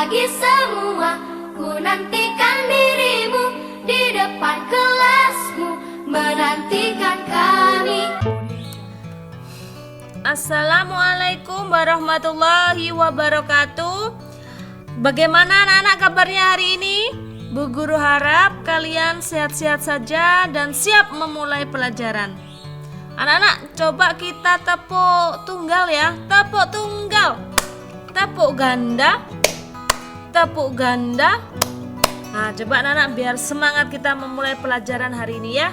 pagi semua, ku nantikan dirimu di depan kelasmu, menantikan kami. Assalamualaikum warahmatullahi wabarakatuh. Bagaimana anak-anak kabarnya hari ini? Bu Guru harap kalian sehat-sehat saja dan siap memulai pelajaran. Anak-anak, coba kita tepuk tunggal ya. Tepuk tunggal. Tepuk ganda. Tepuk ganda. Nah, coba anak-anak biar semangat kita memulai pelajaran hari ini ya.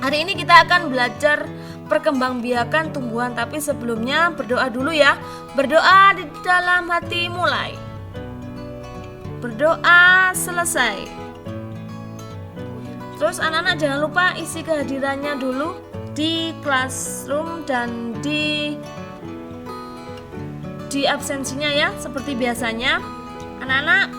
Hari ini kita akan belajar perkembangbiakan tumbuhan, tapi sebelumnya berdoa dulu ya. Berdoa di dalam hati mulai. Berdoa selesai. Terus anak-anak jangan lupa isi kehadirannya dulu di classroom dan di absensinya ya, seperti biasanya. Anak-anak,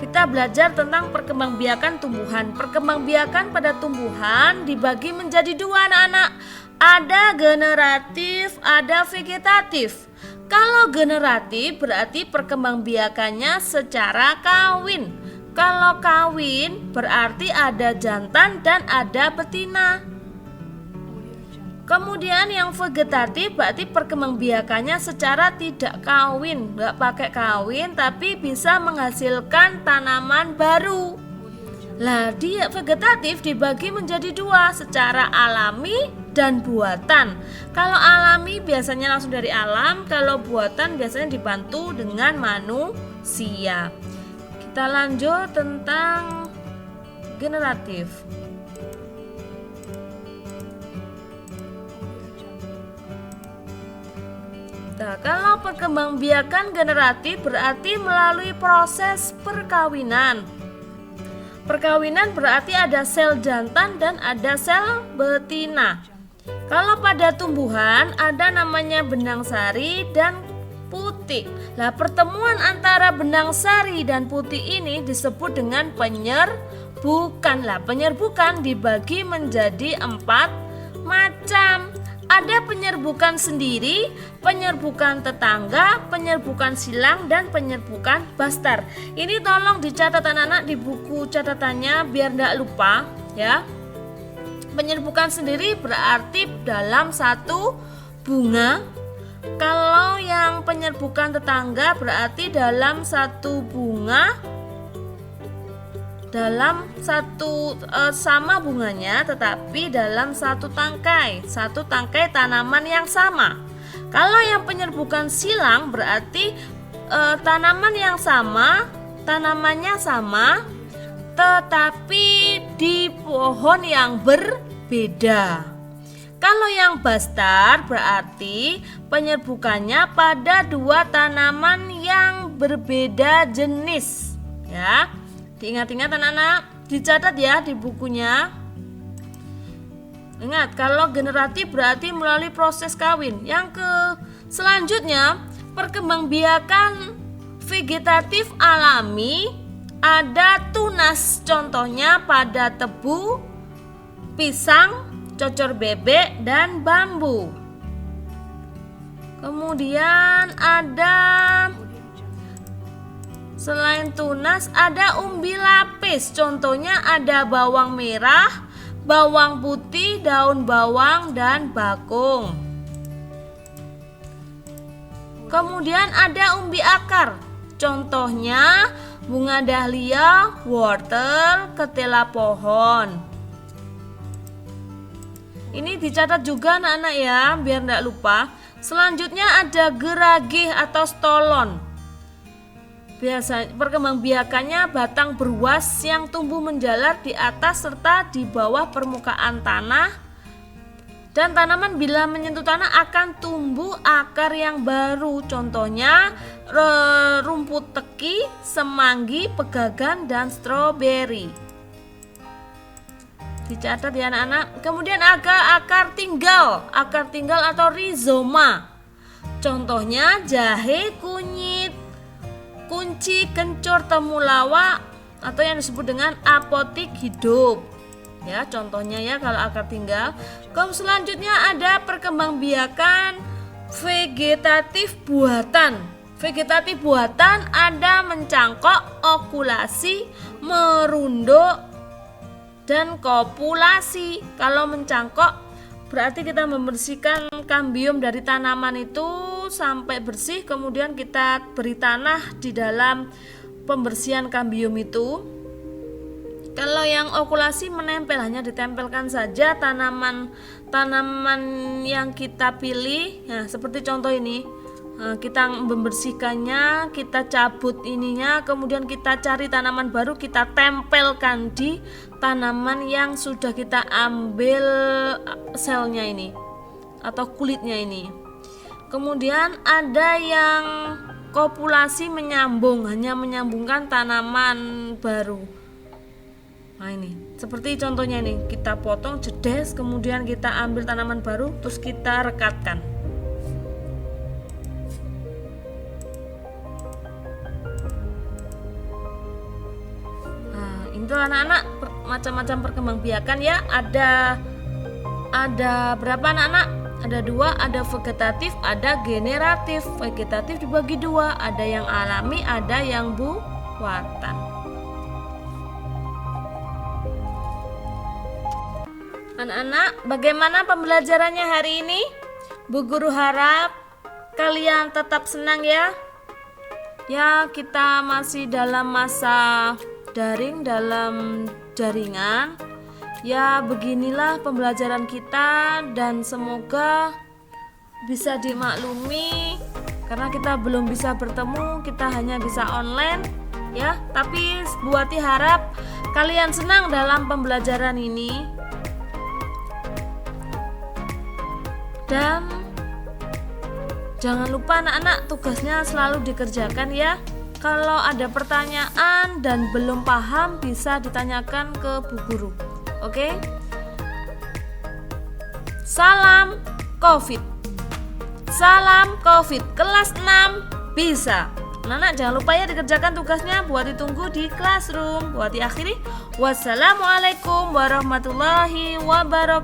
kita belajar tentang perkembangbiakan tumbuhan. Perkembangbiakan pada tumbuhan dibagi menjadi dua, anak-anak. Ada generatif, ada vegetatif. Kalau generatif berarti perkembangbiakannya secara kawin. Kalau kawin berarti ada jantan dan ada betina. Kemudian yang vegetatif berarti perkembangbiakannya secara tidak kawin, nggak pakai kawin tapi bisa menghasilkan tanaman baru. Lah, dia vegetatif dibagi menjadi dua, secara alami dan buatan. Kalau alami biasanya langsung dari alam, kalau buatan biasanya dibantu dengan manusia. Kita lanjut tentang generatif. Nah, kalau perkembangbiakan generatif berarti melalui proses perkawinan. Perkawinan berarti ada sel jantan dan ada sel betina. Kalau pada tumbuhan ada namanya benang sari dan putih. Nah, pertemuan antara benang sari dan putih ini disebut dengan penyerbukan. Lah, penyerbukan dibagi menjadi 4 macam. Ada penyerbukan sendiri, penyerbukan tetangga, penyerbukan silang, dan penyerbukan bastar. Ini tolong dicatat anak-anak di buku catatannya biar tidak lupa ya. Penyerbukan sendiri berarti dalam satu bunga. Kalau yang penyerbukan tetangga berarti dalam satu bunga, dalam satu sama bunganya tetapi dalam satu tangkai tanaman yang sama. Kalau yang penyerbukan silang berarti tanaman yang sama, tanamannya sama tetapi di pohon yang berbeda. Kalau yang bastar berarti penyerbukannya pada dua tanaman yang berbeda jenis ya. Diingat-ingat anak-anak, dicatat ya di bukunya. Ingat, kalau generatif berarti melalui proses kawin. Selanjutnya, perkembangbiakan vegetatif alami ada tunas, contohnya pada tebu, pisang, cocor bebek, dan bambu. Kemudian selain tunas ada umbi lapis, contohnya ada bawang merah, bawang putih, daun bawang, dan bakung. Kemudian ada umbi akar, contohnya bunga dahlia, wortel, ketela pohon. Ini dicatat juga anak-anak ya, biar tidak lupa. Selanjutnya ada geragih atau stolon. Biasa perkembangbiakannya batang beruas yang tumbuh menjalar di atas serta di bawah permukaan tanah. Dan tanaman bila menyentuh tanah akan tumbuh akar yang baru. Contohnya rumput teki, semanggi, pegagan, dan stroberi. Dicatat ya anak-anak. Kemudian akar tinggal atau rizoma. Contohnya jahe, kunyit, kunci, kencur, temulawak atau yang disebut dengan apotik hidup. Ya, contohnya ya kalau akar tinggal. Selanjutnya ada perkembangbiakan vegetatif buatan. Vegetatif buatan ada mencangkok, okulasi, merunduk, dan kopulasi. Kalau mencangkok berarti kita membersihkan kambium dari tanaman itu sampai bersih, kemudian kita beri tanah di dalam pembersihan kambium itu. Kalau yang okulasi menempel, hanya ditempelkan saja tanaman yang kita pilih. Nah, seperti contoh ini. Kita membersihkannya, kita cabut ininya, kemudian kita cari tanaman baru, kita tempelkan di tanaman yang sudah kita ambil selnya ini atau kulitnya ini. Kemudian ada yang kopulasi menyambung, hanya menyambungkan tanaman baru. Nah ini, seperti contohnya ini, kita potong jedes, kemudian kita ambil tanaman baru, terus kita rekatkan. Itu anak-anak macam-macam perkembangbiakan ya. Ada berapa anak-anak? Ada 2, ada vegetatif, ada generatif. Vegetatif dibagi 2, ada yang alami, ada yang buatan. Anak-anak, bagaimana pembelajarannya hari ini? Bu Guru harap kalian tetap senang ya. Ya, kita masih dalam masa daring, dalam jaringan. Ya, beginilah pembelajaran kita dan semoga bisa dimaklumi karena kita belum bisa bertemu, kita hanya bisa online ya. Tapi Bu Ati harap kalian senang dalam pembelajaran ini. Dan jangan lupa anak-anak, tugasnya selalu dikerjakan ya. Kalau ada pertanyaan dan belum paham bisa ditanyakan ke Bu Guru. Oke? Salam COVID. Salam COVID. Kelas 6 bisa. Anak-anak jangan lupa ya dikerjakan tugasnya. Bu Ati tunggu di classroom. Bu Ati akhiri. Wassalamualaikum warahmatullahi wabarakatuh.